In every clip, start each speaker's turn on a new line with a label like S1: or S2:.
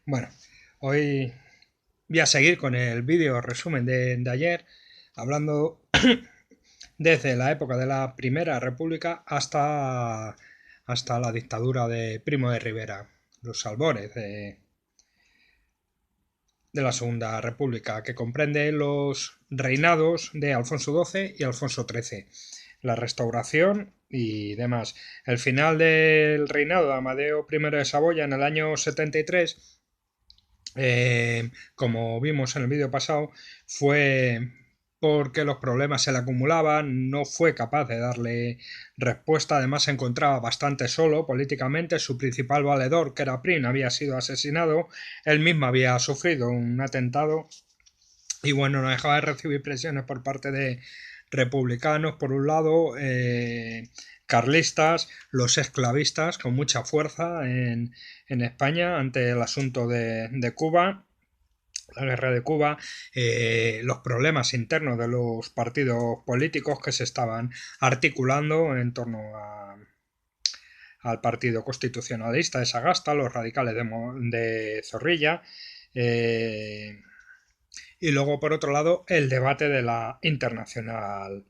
S1: Bueno, hoy voy a seguir con el vídeo resumen de ayer, hablando desde la época de la Primera República hasta la dictadura de Primo de Rivera, los albores de la Segunda República, que comprende los reinados de Alfonso XII y Alfonso XIII, la restauración y demás. El final del reinado de Amadeo I de Saboya en el año 73, como vimos en el vídeo pasado, fue porque los problemas se le acumulaban, no fue capaz de darle respuesta, además se encontraba bastante solo políticamente, su principal valedor, que era Prim, había sido asesinado, él mismo había sufrido un atentado y bueno, no dejaba de recibir presiones por parte de republicanos, por un lado, carlistas, los esclavistas, con mucha fuerza en España ante el asunto de Cuba, la guerra de Cuba, los problemas internos de los partidos políticos que se estaban articulando en torno al Partido Constitucionalista de Sagasta, los radicales de Zorrilla, y luego por otro lado el debate de la internacional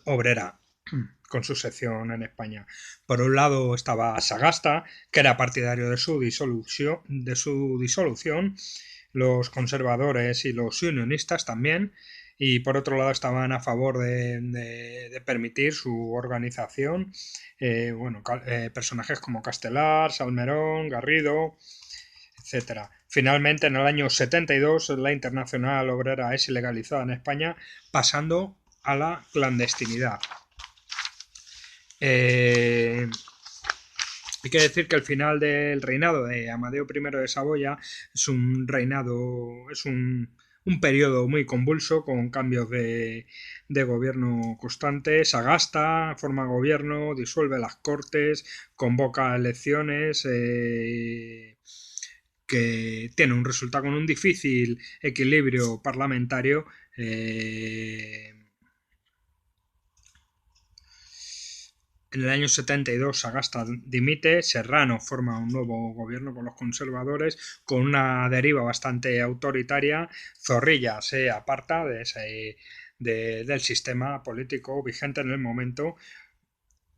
S1: obrera con su sección en España. Por un lado estaba Sagasta, que era partidario de su disolución, los conservadores y los unionistas también, y por otro lado estaban a favor de permitir su organización, personajes como Castelar, Salmerón, Garrido, etcétera. Finalmente, en el año 72, la Internacional Obrera es ilegalizada en España, pasando a la clandestinidad. Hay que decir que el final del reinado de Amadeo I de Saboya es un reinado, es un periodo muy convulso con cambios de gobierno constantes. Sagasta forma gobierno, disuelve las cortes, convoca elecciones, que tiene un resultado con un difícil equilibrio parlamentario. En el año 72 Sagasta dimite, Serrano forma un nuevo gobierno con los conservadores con una deriva bastante autoritaria, Zorrilla se aparta del sistema político vigente en el momento.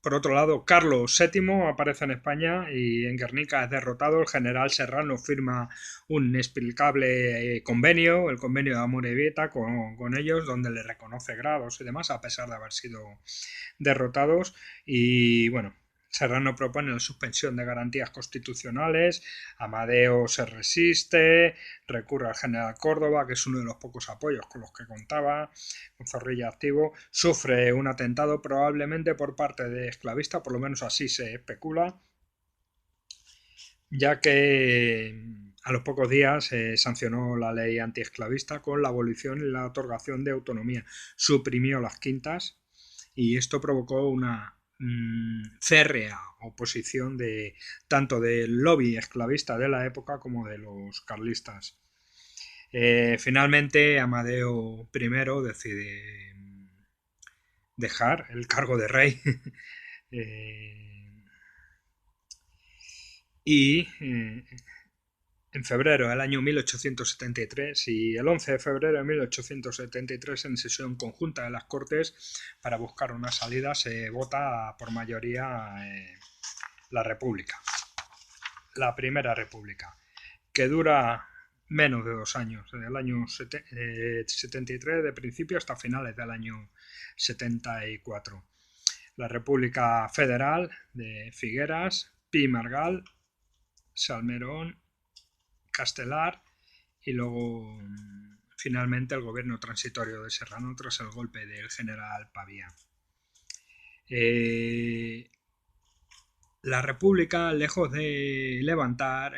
S1: Por otro lado, Carlos VII aparece en España y en Guernica es derrotado. El general Serrano firma un inexplicable convenio, el convenio de Amorebieta, con ellos, donde le reconoce grados y demás, a pesar de haber sido derrotados. Y bueno, Serrano propone la suspensión de garantías constitucionales, Amadeo se resiste, recurre al general Córdoba, que es uno de los pocos apoyos con los que contaba, con Zorrilla activo, sufre un atentado probablemente por parte de esclavistas, por lo menos así se especula, ya que a los pocos días sancionó la ley antiesclavista con la abolición y la otorgación de autonomía, suprimió las quintas y esto provocó una férrea oposición tanto del lobby esclavista de la época como de los carlistas. Finalmente Amadeo I decide dejar el cargo de rey y en febrero del año 1873 y el 11 de febrero de 1873, en sesión conjunta de las Cortes para buscar una salida, se vota por mayoría la República, la Primera República, que dura menos de 2 años, desde el año 73 de principio hasta finales del año 74. La República Federal de Figueras, Pi Margal, Salmerón, Castelar y luego finalmente el gobierno transitorio de Serrano tras el golpe del general Pavía. La República, lejos de levantar,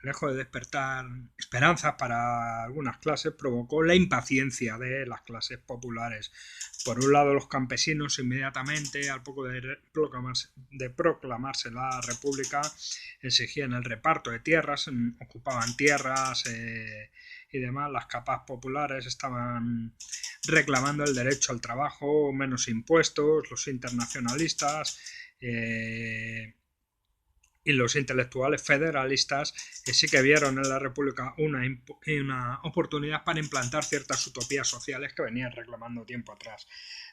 S1: lejos de despertar esperanzas para algunas clases, provocó la impaciencia de las clases populares. Por un lado, los campesinos inmediatamente, al poco de proclamarse la República, exigían el reparto de tierras, ocupaban tierras y demás, las capas populares estaban reclamando el derecho al trabajo, menos impuestos, los internacionalistas y los intelectuales federalistas sí que vieron en la República una oportunidad para implantar ciertas utopías sociales que venían reclamando tiempo atrás.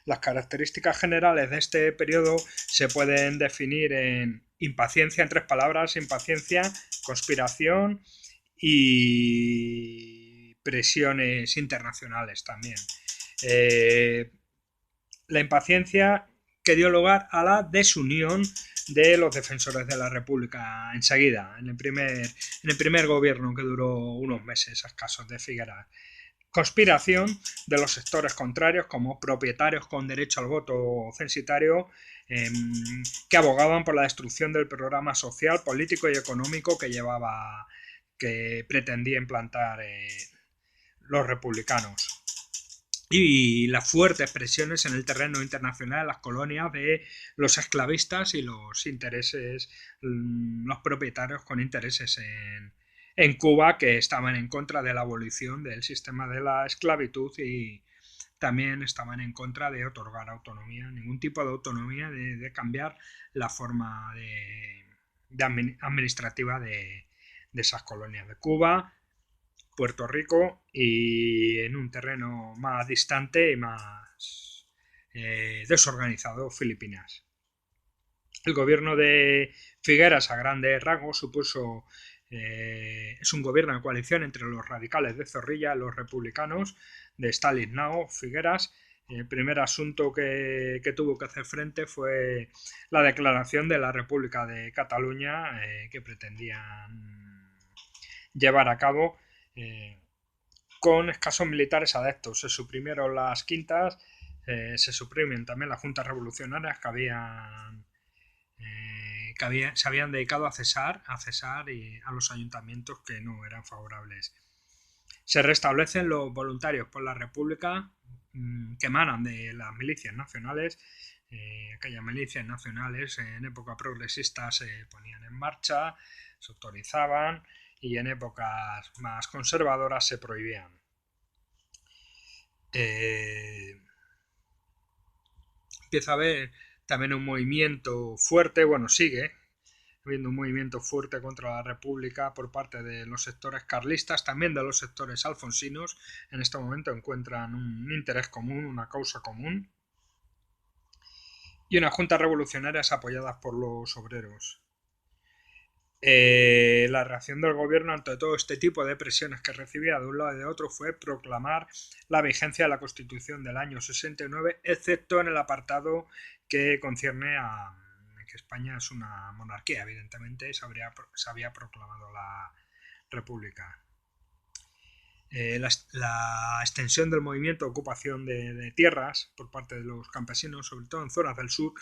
S1: Las características generales de este periodo se pueden definir en impaciencia, en 3 palabras: impaciencia, conspiración y presiones internacionales también. La impaciencia que dio lugar a la desunión de los defensores de la República enseguida, en el primer gobierno, que duró unos meses escasos, de Figueras. Conspiración de los sectores contrarios, como propietarios con derecho al voto censitario, que abogaban por la destrucción del programa social, político y económico que pretendía implantar los republicanos. Y las fuertes presiones en el terreno internacional, las colonias de los esclavistas y los propietarios con intereses en Cuba, que estaban en contra de la abolición del sistema de la esclavitud y también estaban en contra de otorgar autonomía, ningún tipo de autonomía, de cambiar la forma administrativa de esas colonias de Cuba, Puerto Rico y, en un terreno más distante y más desorganizado, Filipinas. El gobierno de Figueras, a grandes rasgos, es un gobierno de coalición entre los radicales de Zorrilla y los republicanos de Stanislao Figueras. El primer asunto que tuvo que hacer frente fue la declaración de la República de Cataluña, que pretendían llevar a cabo con escasos militares adeptos. Se suprimieron las quintas, se suprimen también las juntas revolucionarias que se habían dedicado a cesar y a los ayuntamientos que no eran favorables. Se restablecen los voluntarios por la República, que emanan de las milicias nacionales. Aquellas milicias nacionales en época progresista se ponían en marcha, se autorizaban, y en épocas más conservadoras se prohibían. Empieza a haber también un movimiento fuerte, sigue habiendo un movimiento fuerte contra la República por parte de los sectores carlistas, también de los sectores alfonsinos. En este momento encuentran un interés común, una causa común, y unas juntas revolucionarias apoyadas por los obreros. La reacción del gobierno ante todo este tipo de presiones que recibía de un lado y de otro fue proclamar la vigencia de la Constitución del año 69, excepto en el apartado que concierne a que España es una monarquía. Evidentemente se había proclamado la República. La extensión del movimiento de ocupación de tierras por parte de los campesinos, sobre todo en zonas del sur,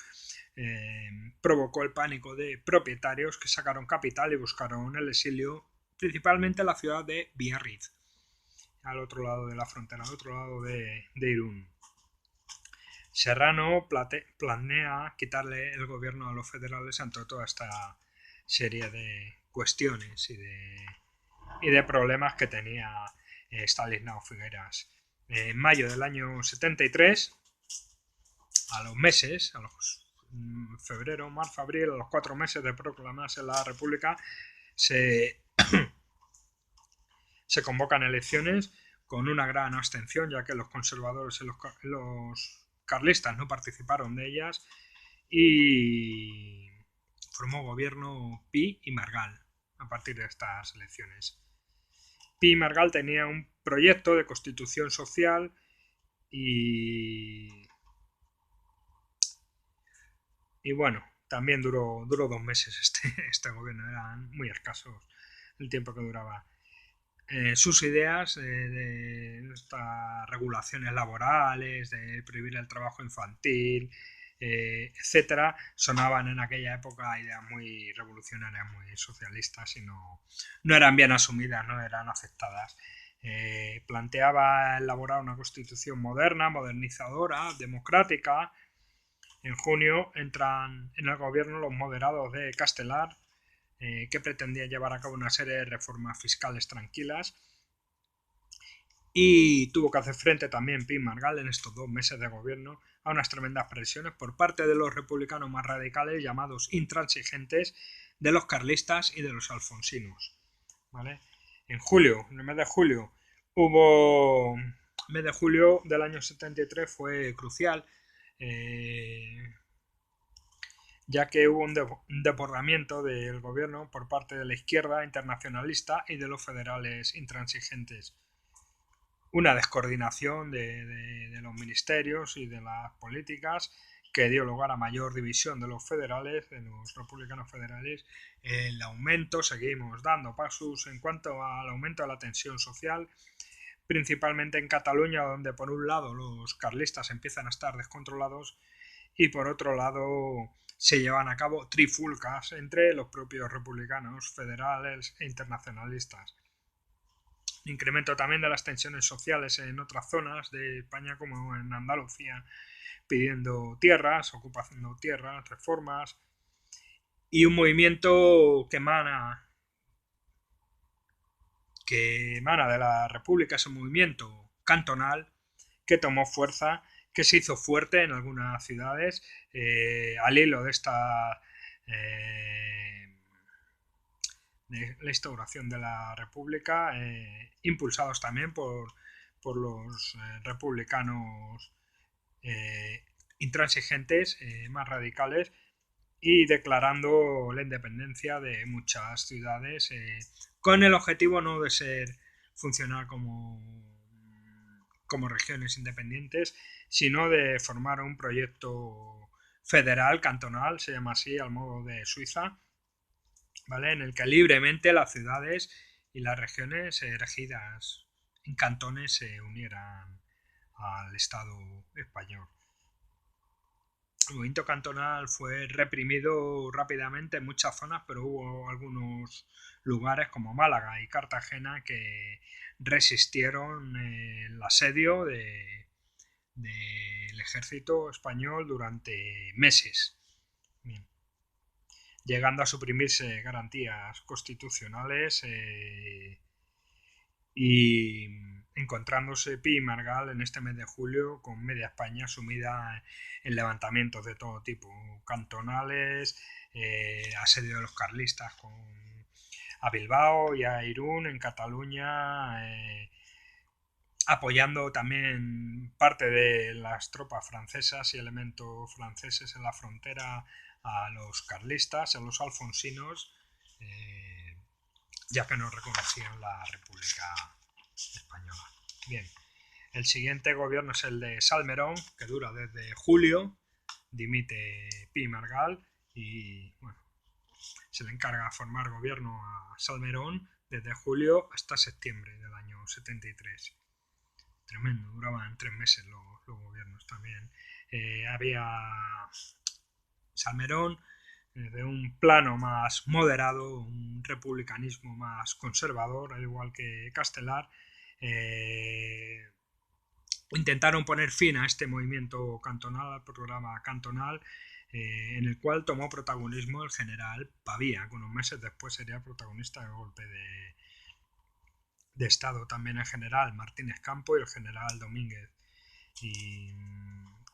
S1: provocó el pánico de propietarios que sacaron capital y buscaron el exilio, principalmente en la ciudad de Biarritz, al otro lado de la frontera, al otro lado de Irún. Serrano planea quitarle el gobierno a los federales ante toda esta serie de cuestiones y de problemas que tenía Stanislao Figueras. En mayo del año 73, a los febrero, marzo, abril, a los 4 meses de proclamarse la República, se convocan elecciones con una gran abstención, ya que los conservadores y los carlistas no participaron de ellas, y formó gobierno Pi y Margall a partir de estas elecciones. Pi y Margall tenía un proyecto de constitución social y también duró 2 meses este gobierno, eran muy escasos el tiempo que duraba. Sus ideas de estas regulaciones laborales, de prohibir el trabajo infantil, etcétera, sonaban en aquella época ideas muy revolucionarias, muy socialistas, y no eran bien asumidas, no eran aceptadas. Planteaba elaborar una constitución moderna, modernizadora, democrática. En junio entran en el gobierno los moderados de Castelar, que pretendía llevar a cabo una serie de reformas fiscales tranquilas, y tuvo que hacer frente también Pi Margall en estos 2 meses de gobierno a unas tremendas presiones por parte de los republicanos más radicales llamados intransigentes, de los carlistas y de los alfonsinos. ¿Vale? En el mes de julio, el mes de julio del año 73 fue crucial, ya que hubo un desbordamiento del gobierno por parte de la izquierda internacionalista y de los federales intransigentes. Una descoordinación de los ministerios y de las políticas que dio lugar a mayor división de los federales, de los republicanos federales. El aumento, seguimos dando pasos en cuanto al aumento de la tensión social, principalmente en Cataluña, donde por un lado los carlistas empiezan a estar descontrolados y por otro lado se llevan a cabo trifulcas entre los propios republicanos federales e internacionalistas. Incremento también de las tensiones sociales en otras zonas de España, como en Andalucía, pidiendo tierras, ocupando tierras, reformas, y un movimiento que emana de la República, ese movimiento cantonal que tomó fuerza, que se hizo fuerte en algunas ciudades, al hilo de esta de la instauración de la República, impulsados también por los republicanos intransigentes, más radicales, y declarando la independencia de muchas ciudades, con el objetivo no de funcionar como regiones independientes, sino de formar un proyecto federal, cantonal, se llama así, al modo de Suiza, ¿vale? En el que libremente las ciudades y las regiones regidas en cantones se unieran al Estado español. El movimiento cantonal fue reprimido rápidamente en muchas zonas, pero hubo algunos lugares como Málaga y Cartagena que resistieron el asedio del ejército español durante meses. Bien. Llegando a suprimirse garantías constitucionales y encontrándose Pi y Margall en este mes de julio con media España sumida en levantamientos de todo tipo, cantonales, asedio de los carlistas a Bilbao y a Irún en Cataluña, apoyando también parte de las tropas francesas y elementos franceses en la frontera a los carlistas, a los alfonsinos, ya que no reconocían la República Española. Bien, el siguiente gobierno es el de Salmerón, que dura desde julio, dimite Pi y Margall y bueno, se le encarga formar gobierno a Salmerón desde julio hasta septiembre del año 73. Tremendo, duraban 3 meses los gobiernos también. Había Salmerón de un plano más moderado, un republicanismo más conservador, al igual que Castelar, intentaron poner fin a este movimiento cantonal, al programa cantonal, en el cual tomó protagonismo el general Pavía, que unos meses después sería protagonista del golpe de Estado, también el general Martínez Campo y el general Domínguez, y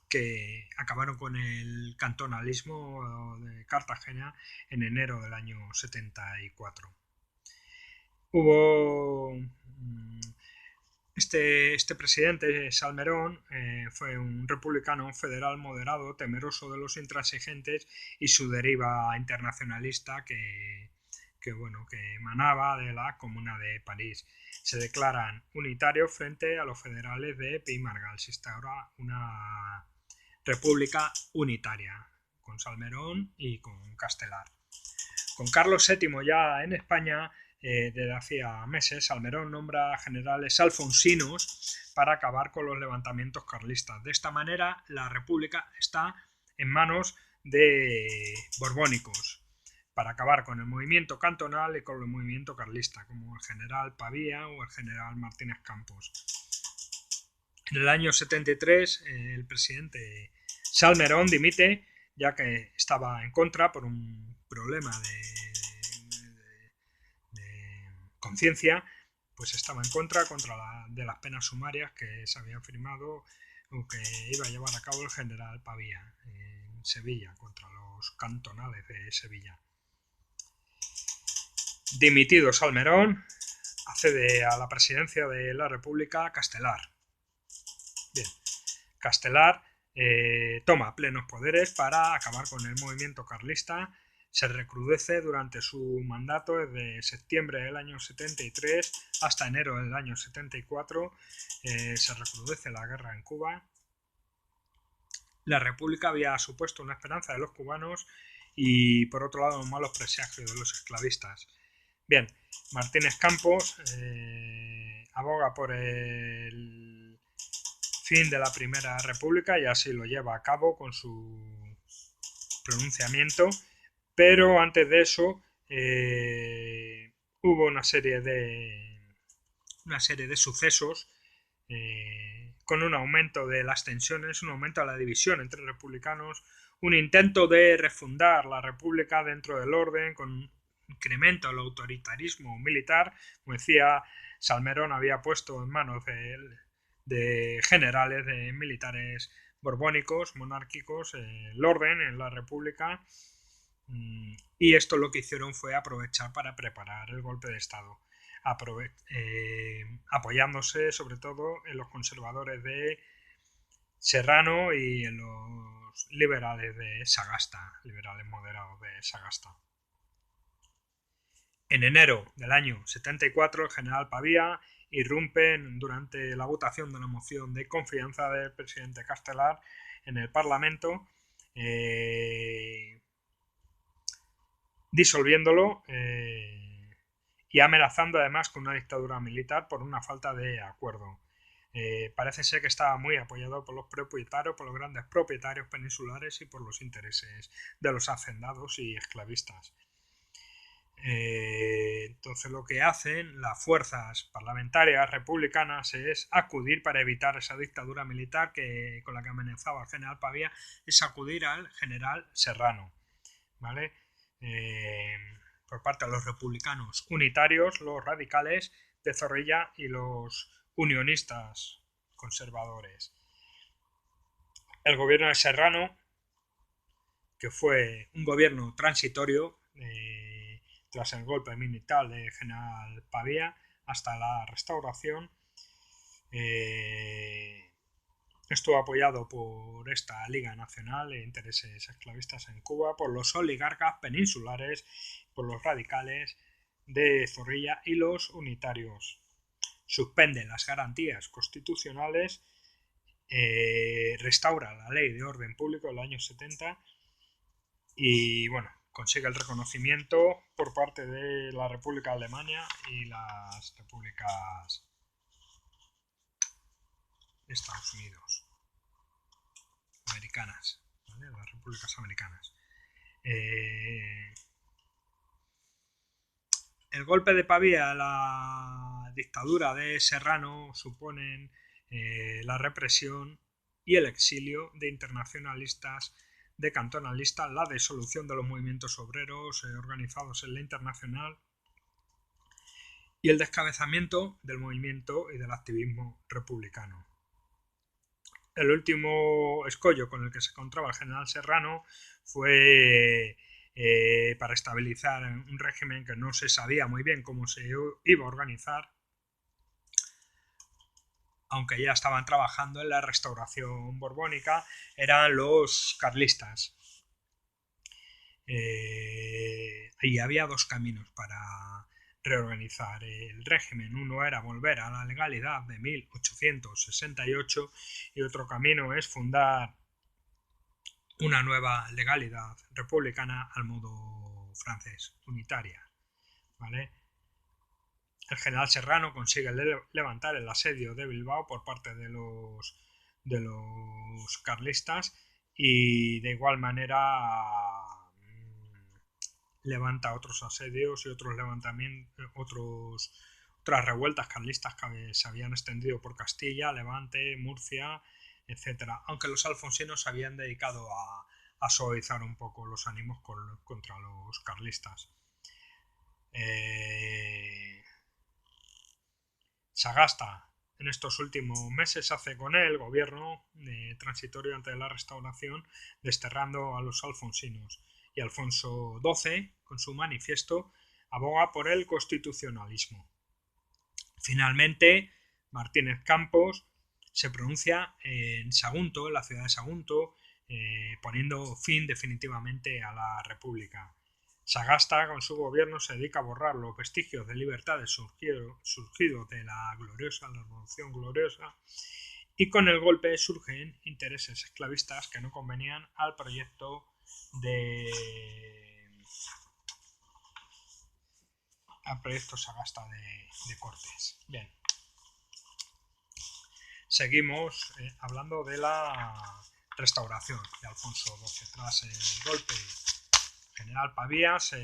S1: que acabaron con el cantonalismo de Cartagena en enero del año 74. Hubo este presidente, Salmerón, fue un republicano federal moderado, temeroso de los intransigentes y su deriva internacionalista que emanaba de la Comuna de París. Se declaran unitarios frente a los federales de Pi y Margall. Se instaura una república unitaria con Salmerón y con Castelar. Con Carlos VII ya en España, desde hacía meses, Salmerón nombra generales alfonsinos para acabar con los levantamientos carlistas. De esta manera, la república está en manos de borbónicos, para acabar con el movimiento cantonal y con el movimiento carlista, como el general Pavía o el general Martínez Campos. En el año 73, el presidente Salmerón dimite, ya que estaba en contra por un problema de conciencia, pues estaba en contra de las penas sumarias que se habían firmado o que iba a llevar a cabo el general Pavía en Sevilla contra los cantonales de Sevilla. Dimitido Salmerón, accede a la presidencia de la República Castelar. Bien, Castelar toma plenos poderes para acabar con el movimiento carlista. Se recrudece durante su mandato desde septiembre del año 73 hasta enero del año 74. Se recrudece la guerra en Cuba. La República había supuesto una esperanza de los cubanos y, por otro lado, un malos presagios de los esclavistas. Bien, Martínez Campos aboga por el fin de la Primera República y así lo lleva a cabo con su pronunciamiento, pero antes de eso hubo una serie de sucesos con un aumento de las tensiones, un aumento de la división entre republicanos, un intento de refundar la república dentro del orden con un incremento del autoritarismo militar. Como decía, Salmerón había puesto en manos de generales, de militares borbónicos, monárquicos, el orden en la república, y esto lo que hicieron fue aprovechar para preparar el golpe de estado, apoyándose sobre todo en los conservadores de Serrano y en los liberales de Sagasta, liberales moderados de Sagasta. En enero del año 74, el general Pavía irrumpe durante la votación de una moción de confianza del presidente Castelar en el Parlamento, disolviéndolo y amenazando además con una dictadura militar por una falta de acuerdo. Parece ser que estaba muy apoyado por los propietarios, por los grandes propietarios peninsulares y por los intereses de los hacendados y esclavistas. Entonces lo que hacen las fuerzas parlamentarias republicanas es acudir para evitar esa dictadura militar con la que amenazaba el general Pavía, es acudir al general Serrano, ¿vale? Por parte de los republicanos unitarios, los radicales de Zorrilla y los unionistas conservadores. El gobierno de Serrano, que fue un gobierno transitorio tras el golpe militar del general Pavía hasta la restauración, estuvo apoyado por esta Liga Nacional de Intereses Esclavistas en Cuba, por los oligarcas peninsulares, por los radicales de Zorrilla y los unitarios. Suspende las garantías constitucionales, restaura la ley de orden público del año 70 y, bueno, consigue el reconocimiento por parte de la República de Alemania y las repúblicas de Estados Unidos americanas, ¿vale? Las repúblicas americanas. El golpe de Pavía, la dictadura de Serrano suponen la represión y el exilio de internacionalistas, de cantonalistas, la disolución de los movimientos obreros organizados en la Internacional y el descabezamiento del movimiento y del activismo republicano. El último escollo con el que se encontraba el general Serrano fue para estabilizar un régimen que no se sabía muy bien cómo se iba a organizar, aunque ya estaban trabajando en la restauración borbónica, eran los carlistas. Y había dos caminos para reorganizar el régimen. Uno era volver a la legalidad de 1868 y otro camino es fundar una nueva legalidad republicana al modo francés, unitaria, ¿vale? El general Serrano consigue levantar el asedio de Bilbao por parte de los carlistas y de igual manera levanta otros asedios y otros levantamientos, otras revueltas carlistas que se habían extendido por Castilla, Levante, Murcia, etcétera, aunque los alfonsinos se habían dedicado a suavizar un poco los ánimos contra los carlistas. Sagasta en estos últimos meses hace con él gobierno transitorio ante la restauración, desterrando a los alfonsinos. Y Alfonso XII, con su manifiesto, aboga por el constitucionalismo. Finalmente, Martínez Campos se pronuncia en Sagunto, en la ciudad de Sagunto, poniendo fin definitivamente a la República. Sagasta, con su gobierno, se dedica a borrar los vestigios de libertades surgidos de la Revolución Gloriosa, y con el golpe surgen intereses esclavistas que no convenían al proyecto Sagasta de Cortés. Bien. Seguimos hablando de la restauración de Alfonso XII. Tras el golpe, general Pavía se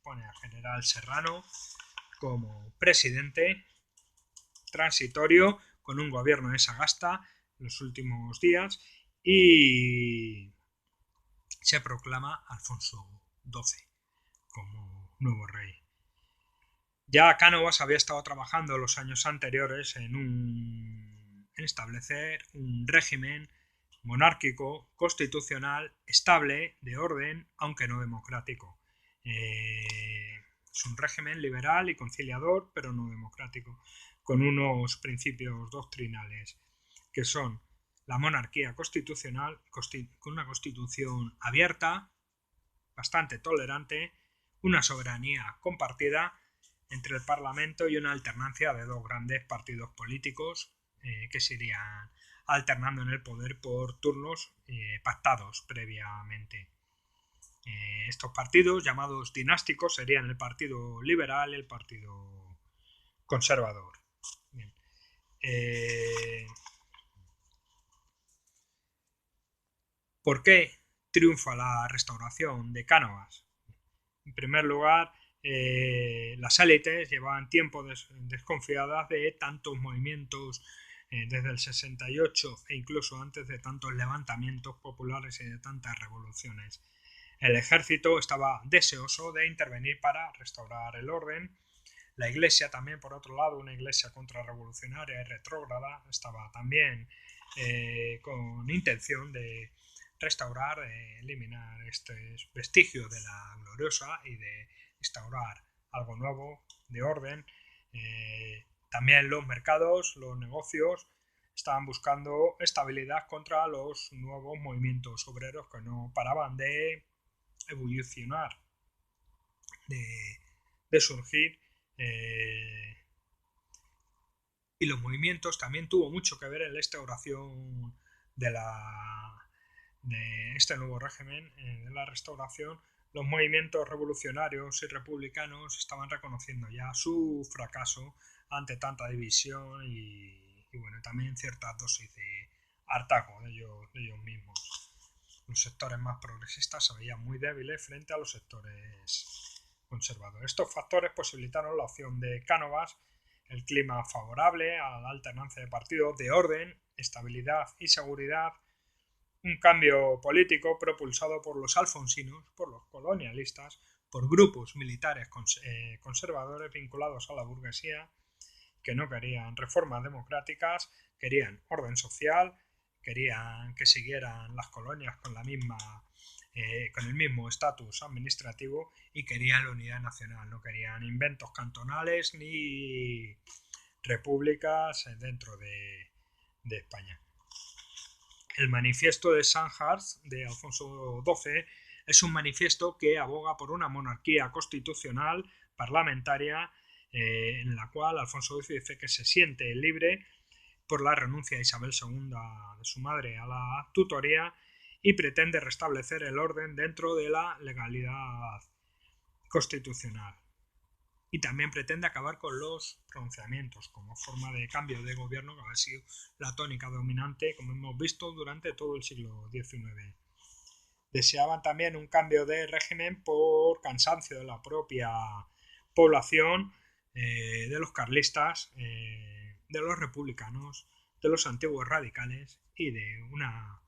S1: pone al general Serrano como presidente transitorio con un gobierno de Sagasta en los últimos días y se proclama Alfonso XII como nuevo rey. Ya Cánovas había estado trabajando los años anteriores en establecer un régimen monárquico, constitucional, estable, de orden, aunque no democrático. Es un régimen liberal y conciliador, pero no democrático, con unos principios doctrinales que son la monarquía constitucional, con una constitución abierta, bastante tolerante, una soberanía compartida entre el Parlamento y una alternancia de dos grandes partidos políticos que se irían alternando en el poder por turnos pactados previamente. Estos partidos, llamados dinásticos, serían el Partido Liberal y el Partido Conservador. Bien. ¿Por qué triunfa la restauración de Cánovas? En primer lugar, las élites llevaban tiempo desconfiadas de tantos movimientos desde el 68 e incluso antes de tantos levantamientos populares y de tantas revoluciones. El ejército estaba deseoso de intervenir para restaurar el orden. La iglesia también, por otro lado, una iglesia contrarrevolucionaria y retrógrada, estaba también con intención de restaurar, eliminar estos vestigios de la gloriosa y de instaurar algo nuevo, de orden. También los mercados, los negocios estaban buscando estabilidad contra los nuevos movimientos obreros que no paraban de evolucionar, de surgir. Y los movimientos también tuvo mucho que ver en la instauración de este nuevo régimen, de la restauración. Los movimientos revolucionarios y republicanos estaban reconociendo ya su fracaso ante tanta división y bueno, también cierta dosis de hartazgo de ellos mismos. Los sectores más progresistas se veían muy débiles frente a los sectores conservadores. Estos factores posibilitaron la opción de Cánovas, el clima favorable a la alternancia de partidos, de orden, estabilidad y seguridad, un cambio político propulsado por los alfonsinos, por los colonialistas, por grupos militares conservadores vinculados a la burguesía, que no querían reformas democráticas, querían orden social, querían que siguieran las colonias con el mismo estatus administrativo y querían la unidad nacional, no querían inventos cantonales ni repúblicas dentro de España. El manifiesto de Sandhurst de Alfonso XII es un manifiesto que aboga por una monarquía constitucional parlamentaria en la cual Alfonso XII dice que se siente libre por la renuncia de Isabel II de su madre a la tutoría y pretende restablecer el orden dentro de la legalidad constitucional. Y también pretende acabar con los pronunciamientos como forma de cambio de gobierno que ha sido la tónica dominante, como hemos visto, durante todo el siglo XIX. Deseaban también un cambio de régimen por cansancio de la propia población, de los carlistas, de los republicanos, de los antiguos radicales y de una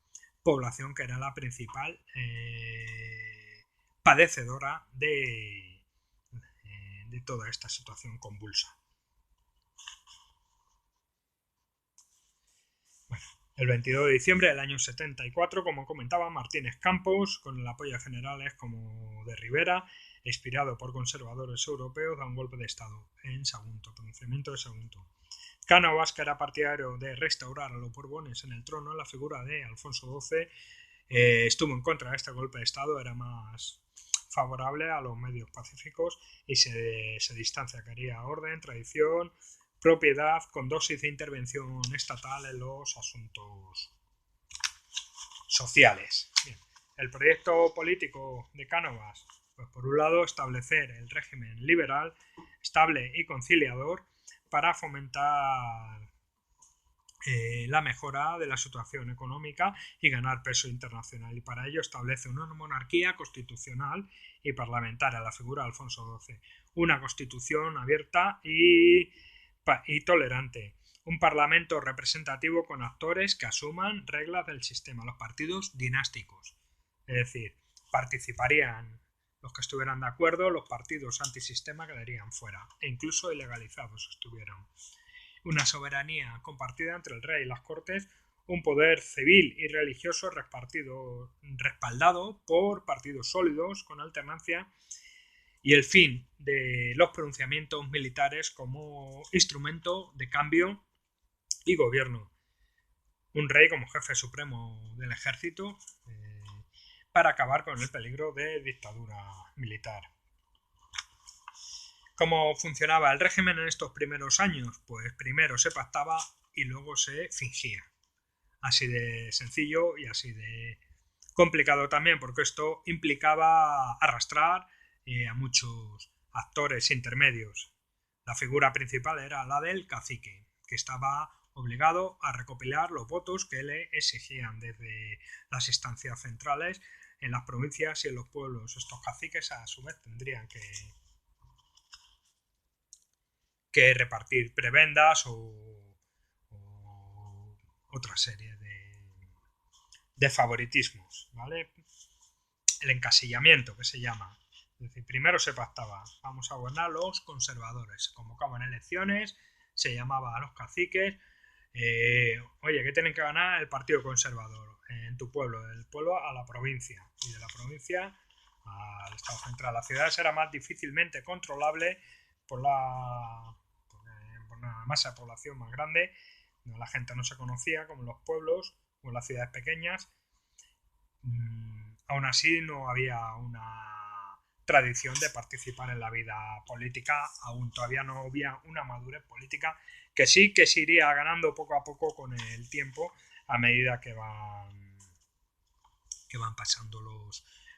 S1: población que era la principal padecedora de toda esta situación convulsa. Bueno, el 22 de diciembre del año 74, como comentaba, Martínez Campos, con el apoyo de generales como de Rivera, inspirado por conservadores europeos, da un golpe de Estado en Sagunto, pronunciamiento de Sagunto. Cánovas, que era partidario de restaurar a los Borbones en el trono, la figura de Alfonso XII, estuvo en contra de este golpe de Estado, era más favorable a los medios pacíficos y se distancia, quería orden, tradición, propiedad con dosis de intervención estatal en los asuntos sociales. Bien. El proyecto político de Cánovas, pues por un lado establecer el régimen liberal, estable y conciliador para fomentar la mejora de la situación económica y ganar peso internacional, y para ello establece una monarquía constitucional y parlamentaria, la figura de Alfonso XII, una constitución abierta y tolerante, un parlamento representativo con actores que asuman reglas del sistema, los partidos dinásticos, es decir, participarían los que estuvieran de acuerdo, los partidos antisistema quedarían fuera, e incluso ilegalizados estuvieran. Una soberanía compartida entre el rey y las cortes, un poder civil y religioso respaldado por partidos sólidos con alternancia, y el fin de los pronunciamientos militares como instrumento de cambio y gobierno. Un rey como jefe supremo del ejército para acabar con el peligro de dictadura militar. ¿Cómo funcionaba el régimen en estos primeros años? Pues primero se pactaba y luego se fingía. Así de sencillo y así de complicado también, porque esto implicaba arrastrar a muchos actores intermedios. La figura principal era la del cacique, que estaba obligado a recopilar los votos que le exigían desde las instancias centrales en las provincias y en los pueblos. Estos caciques a su vez tendrían que repartir prebendas o otra serie de favoritismos, ¿vale? El encasillamiento, que se llama. Es decir, primero se pactaba, vamos a gobernar los conservadores, se convocaban elecciones, se llamaba a los caciques, oye, ¿qué tienen que ganar el partido conservador en tu pueblo? Del pueblo a la provincia, y de la provincia al estado central. La ciudad era más difícilmente controlable por una masa de población más grande, donde la gente no se conocía, como en los pueblos o en las ciudades pequeñas. Aún así no había una tradición de participar en la vida política, aún todavía no había una madurez política que sí que se iría ganando poco a poco con el tiempo a medida que van pasando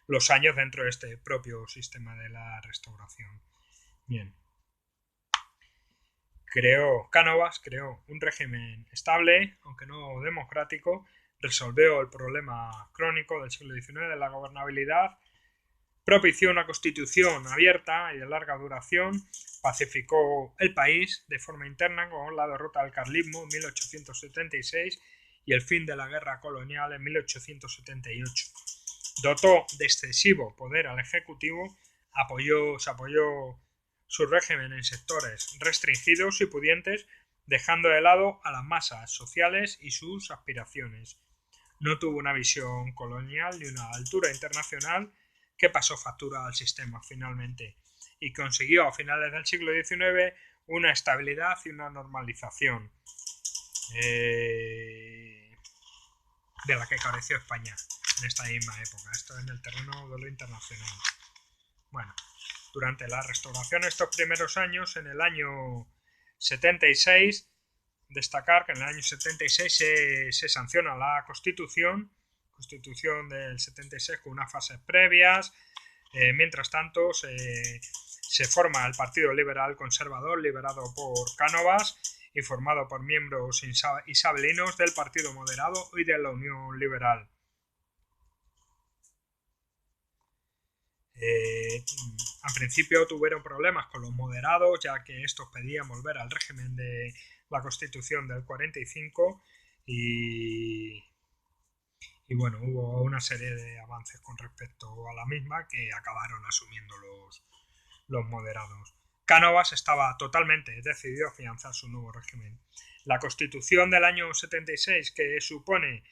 S1: los años dentro de este propio sistema de la restauración. Bien. Cánovas creó un régimen estable, aunque no democrático, resolvió el problema crónico del siglo XIX de la gobernabilidad, propició una constitución abierta y de larga duración, pacificó el país de forma interna con la derrota del carlismo en 1876 y el fin de la guerra colonial en 1878. Dotó de excesivo poder al Ejecutivo, se apoyó su régimen en sectores restringidos y pudientes, dejando de lado a las masas sociales y sus aspiraciones. No tuvo una visión colonial ni una altura internacional, que pasó factura al sistema finalmente, y consiguió a finales del siglo XIX una estabilidad y una normalización de la que careció España en esta misma época. Esto en el terreno de lo internacional. Bueno, durante la restauración, estos primeros años, en el año 76, destacar que en el año 76 se sanciona la Constitución del 76 con unas fases previas. Mientras tanto, se forma el Partido Liberal Conservador, liderado por Cánovas y formado por miembros isabelinos del Partido Moderado y de la Unión Liberal. Al principio tuvieron problemas con los moderados, ya que estos pedían volver al régimen de la Constitución del 45 y bueno, hubo una serie de avances con respecto a la misma que acabaron asumiendo los moderados. Cánovas estaba totalmente decidido a afianzar su nuevo régimen. La Constitución del año 76, que supone,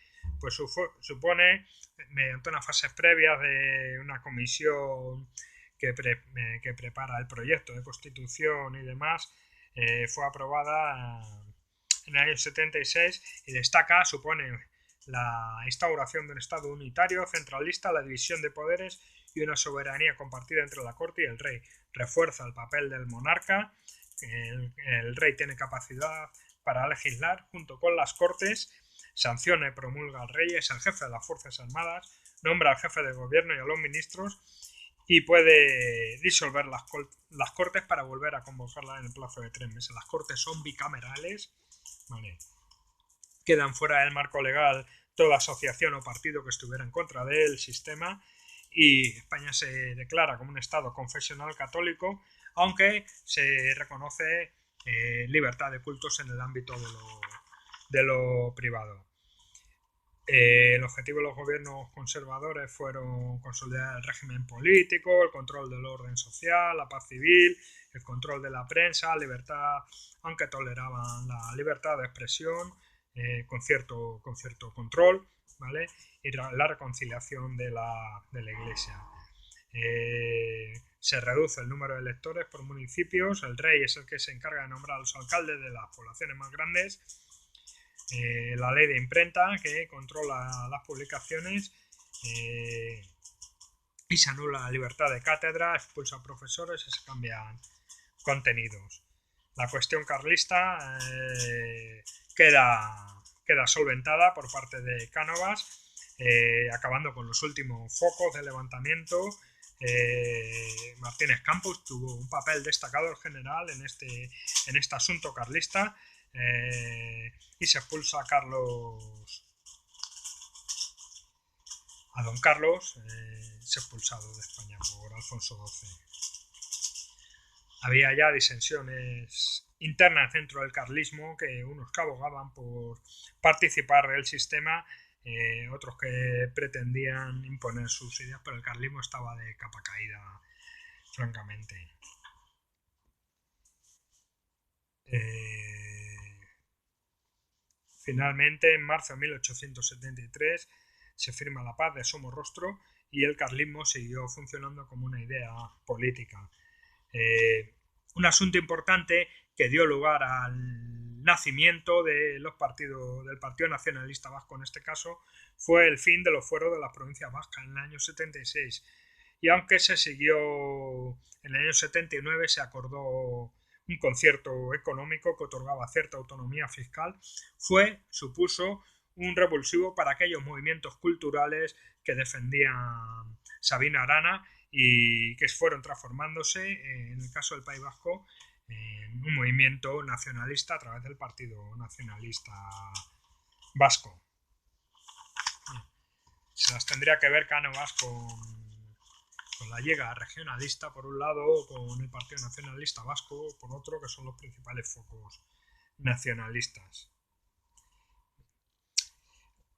S1: mediante unas fases previas de una comisión que prepara el proyecto de Constitución y demás, fue aprobada en el año 76 y supone la instauración de un Estado unitario, centralista, la división de poderes y una soberanía compartida entre la corte y el rey. Refuerza el papel del monarca. El rey tiene capacidad para legislar junto con las cortes, sanciona y promulga al rey, es el jefe de las Fuerzas Armadas, nombra al jefe de gobierno y a los ministros y puede disolver las cortes para volver a convocarlas en el plazo de 3 meses. Las cortes son bicamerales, ¿vale? Quedan fuera del marco legal toda asociación o partido que estuviera en contra del sistema y España se declara como un Estado confesional católico, aunque se reconoce libertad de cultos en el ámbito de lo privado. El objetivo de los gobiernos conservadores fueron consolidar el régimen político, el control del orden social, la paz civil, el control de la prensa, libertad, aunque toleraban la libertad de expresión con cierto control, ¿vale? Y la reconciliación de la Iglesia. Se reduce el número de electores por municipios, el rey es el que se encarga de nombrar a los alcaldes de las poblaciones más grandes. La ley de imprenta que controla las publicaciones y se anula la libertad de cátedra, expulsa a profesores y se cambian contenidos. La cuestión carlista queda solventada por parte de Cánovas, acabando con los últimos focos de levantamiento. Martínez Campos tuvo un papel destacado en general en este asunto carlista. Y se expulsa a don Carlos, es expulsado de España por Alfonso XII. Había ya disensiones internas dentro del carlismo, que unos que abogaban por participar del sistema, otros que pretendían imponer sus ideas, pero el carlismo estaba de capa caída, francamente. Finalmente, en marzo de 1873, se firma la paz de Somorrostro y el carlismo siguió funcionando como una idea política. Un asunto importante que dio lugar al nacimiento del Partido Nacionalista Vasco, en este caso, fue el fin de los fueros de las provincias vascas en el año 76. Y aunque se siguió en el año 79, se acordó un concierto económico que otorgaba cierta autonomía fiscal, supuso un revulsivo para aquellos movimientos culturales que defendían Sabina Arana y que fueron transformándose, en el caso del País Vasco, en un movimiento nacionalista a través del Partido Nacionalista Vasco. Se las tendría que ver Cánovas con la Lliga Regionalista por un lado, con el Partido Nacionalista Vasco por otro, que son los principales focos nacionalistas.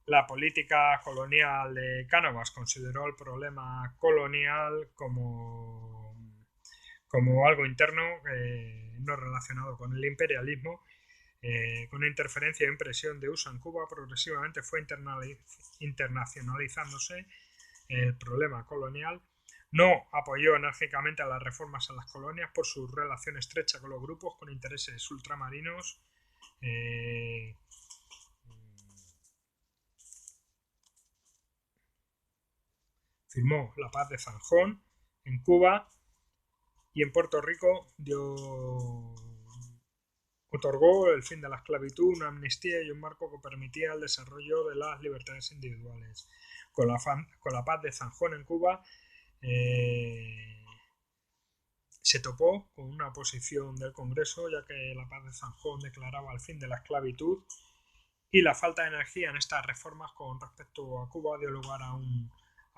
S1: La política colonial de Cánovas consideró el problema colonial como algo interno, no relacionado con el imperialismo, con una interferencia e impresión de USA en Cuba. Progresivamente fue internacionalizándose el problema colonial. No apoyó enérgicamente a las reformas en las colonias por su relación estrecha con los grupos con intereses ultramarinos. Firmó la Paz de Zanjón en Cuba y en Puerto Rico otorgó el fin de la esclavitud, una amnistía y un marco que permitía el desarrollo de las libertades individuales. Con la Paz de Zanjón en Cuba se topó con una oposición del Congreso, ya que la Paz de Zanjón declaraba el fin de la esclavitud y la falta de energía en estas reformas con respecto a Cuba dio lugar a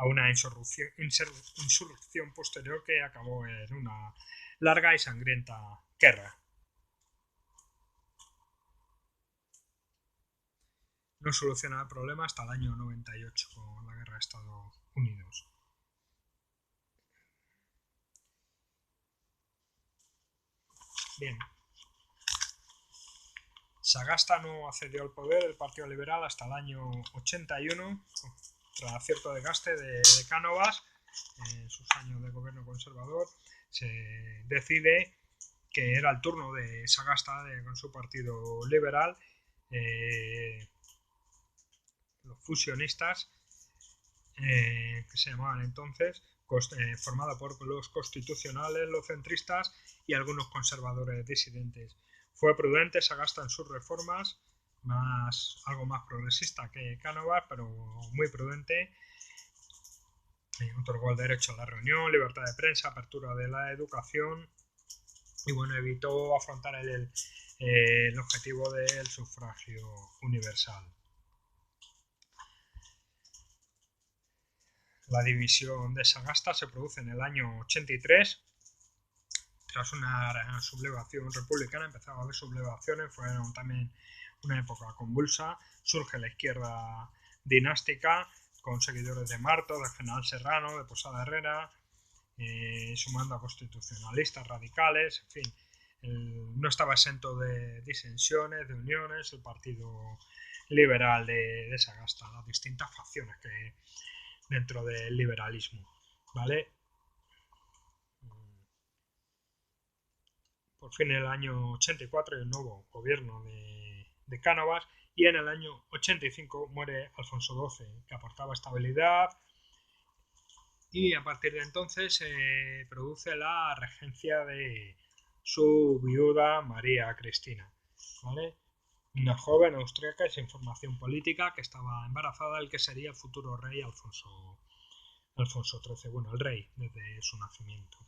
S1: una insurrección posterior que acabó en una larga y sangrienta guerra. No soluciona el problema hasta el año 98 con la guerra de Estados Unidos. Bien. Sagasta no accedió al poder del Partido Liberal hasta el año 81, tras cierto desgaste de Cánovas en sus años de gobierno conservador. Se decide que era el turno de Sagasta con su partido liberal, los fusionistas, que se llamaban entonces, formado por los constitucionales, los centristas y algunos conservadores disidentes. Fue prudente Sagasta en sus reformas, algo más progresista que Cánovas, pero muy prudente. Otorgó el derecho a la reunión, libertad de prensa, apertura de la educación y bueno, evitó afrontar el objetivo del sufragio universal. La división de Sagasta se produce en el año 83. Tras una sublevación republicana, empezaba a haber sublevaciones, fueron también una época convulsa. Surge la izquierda dinástica con seguidores de Marto, del general Serrano, de Posada Herrera, sumando a constitucionalistas radicales, en fin. No estaba exento de disensiones, de uniones, el Partido Liberal de Sagasta, las distintas facciones que dentro del liberalismo, ¿vale? Por fin en el año 84 el nuevo gobierno de Cánovas y en el año 85 muere Alfonso XII, que aportaba estabilidad, y a partir de entonces se produce la regencia de su viuda María Cristina, ¿vale? Una joven austríaca y sin formación política que estaba embarazada del que sería el futuro rey Alfonso XIII, bueno, el rey desde su nacimiento.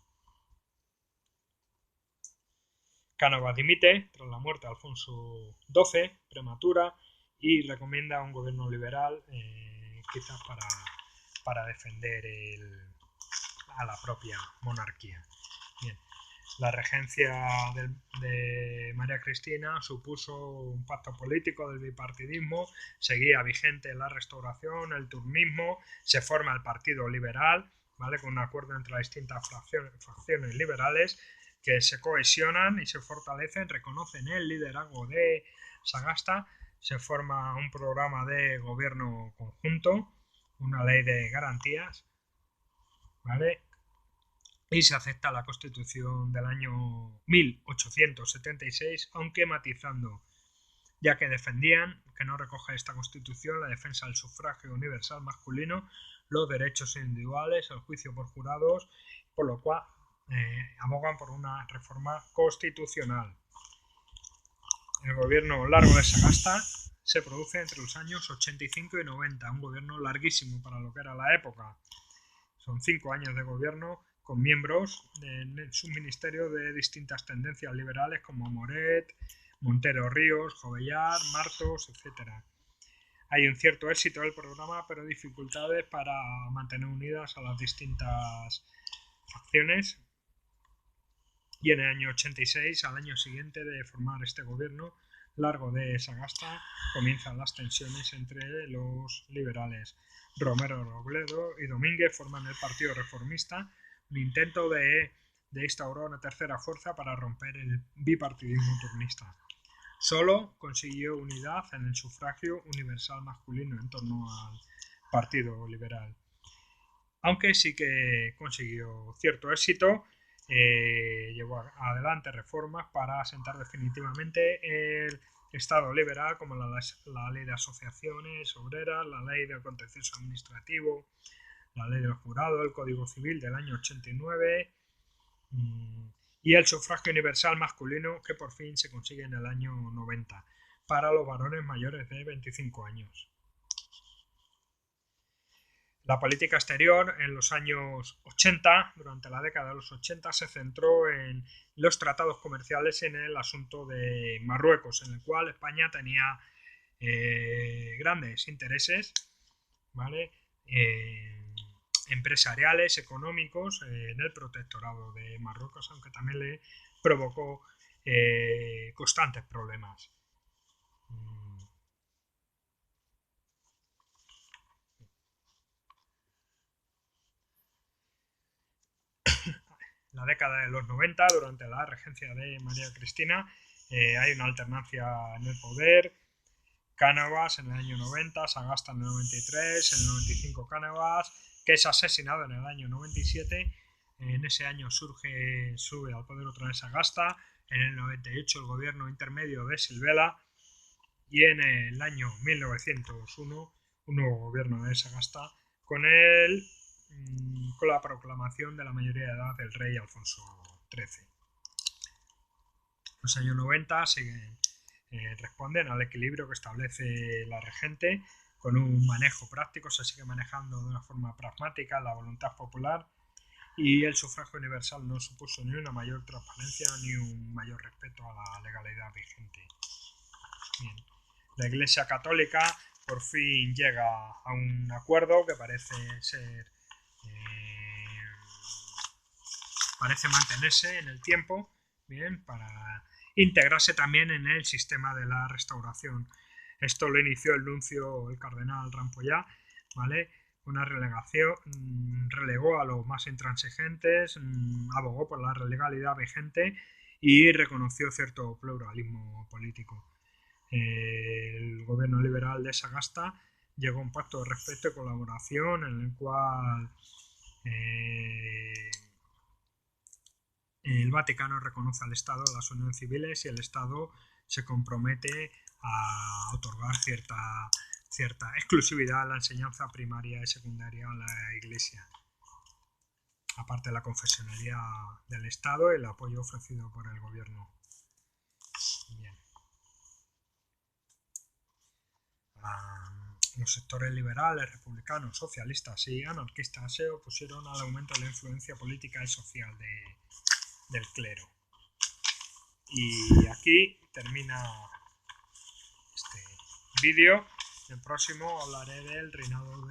S1: Cánovas dimite tras la muerte de Alfonso XII, prematura, y recomienda un gobierno liberal, quizás para defender a la propia monarquía. Bien. La regencia de María Cristina supuso un pacto político del bipartidismo, seguía vigente la restauración, el turnismo, se forma el Partido Liberal, ¿vale? Con un acuerdo entre las distintas facciones liberales que se cohesionan y se fortalecen, reconocen el liderazgo de Sagasta, se forma un programa de gobierno conjunto, una ley de garantías, ¿vale? Y se acepta la Constitución del año 1876, aunque matizando, ya que defendían que no recoge esta Constitución la defensa del sufragio universal masculino, los derechos individuales, el juicio por jurados, por lo cual abogan por una reforma constitucional. El gobierno largo de Sagasta se produce entre los años 85 y 90, un gobierno larguísimo para lo que era la época. Son 5 años de gobierno con miembros en su ministerio de distintas tendencias liberales como Moret, Montero Ríos, Jovellar, Martos, etc. Hay un cierto éxito del programa, pero dificultades para mantener unidas a las distintas facciones. Y en el año 86, al año siguiente de formar este gobierno largo de Sagasta, comienzan las tensiones entre los liberales. Romero Robledo y Domínguez forman el Partido Reformista, un intento de instaurar una tercera fuerza para romper el bipartidismo turnista. Solo consiguió unidad en el sufragio universal masculino en torno al Partido Liberal. Aunque sí que consiguió cierto éxito, llevó adelante reformas para asentar definitivamente el Estado liberal, como la ley de asociaciones obreras, la ley del contencioso administrativo, la ley del jurado, el Código Civil del año 89 y el sufragio universal masculino, que por fin se consigue en el año 90 para los varones mayores de 25 años. La política exterior en los años 80, durante la década de los 80, se centró en los tratados comerciales en el asunto de Marruecos, en el cual España tenía grandes intereses, ¿vale? Empresariales, económicos, en el protectorado de Marruecos, aunque también le provocó constantes problemas. la década de los 90, durante la regencia de María Cristina, hay una alternancia en el poder. Cánovas en el año 90, Sagasta en el 93, en el 95 Cánovas, que es asesinado en el año 97. En ese año sube al poder otra vez Sagasta. En el 98 el gobierno intermedio de Silvela. Y en el año 1901 un nuevo gobierno de Sagasta con la proclamación de la mayoría de edad del rey Alfonso XIII. Los años 90 responden al equilibrio que establece la regente con un manejo práctico, se sigue manejando de una forma pragmática la voluntad popular y el sufragio universal no supuso ni una mayor transparencia ni un mayor respeto a la legalidad vigente. Bien. La Iglesia Católica por fin llega a un acuerdo que parece mantenerse en el tiempo, bien, para integrarse también en el sistema de la restauración. Esto lo inició el nuncio, el cardenal Rampollá, ¿vale? Una relegó a los más intransigentes, abogó por la legalidad vigente y reconoció cierto pluralismo político. El gobierno liberal de Sagasta llegó a un pacto de respeto y colaboración en el cual el Vaticano reconoce al Estado las uniones civiles y el Estado se compromete a otorgar cierta exclusividad a la enseñanza primaria y secundaria a la Iglesia, aparte de la confesionalidad del Estado y el apoyo ofrecido por el gobierno. Bien. Los sectores liberales, republicanos, socialistas y anarquistas se opusieron al aumento de la influencia política y social del clero. Y aquí termina este vídeo. En el próximo hablaré del reinado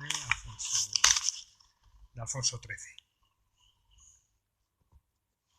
S1: de Alfonso XIII.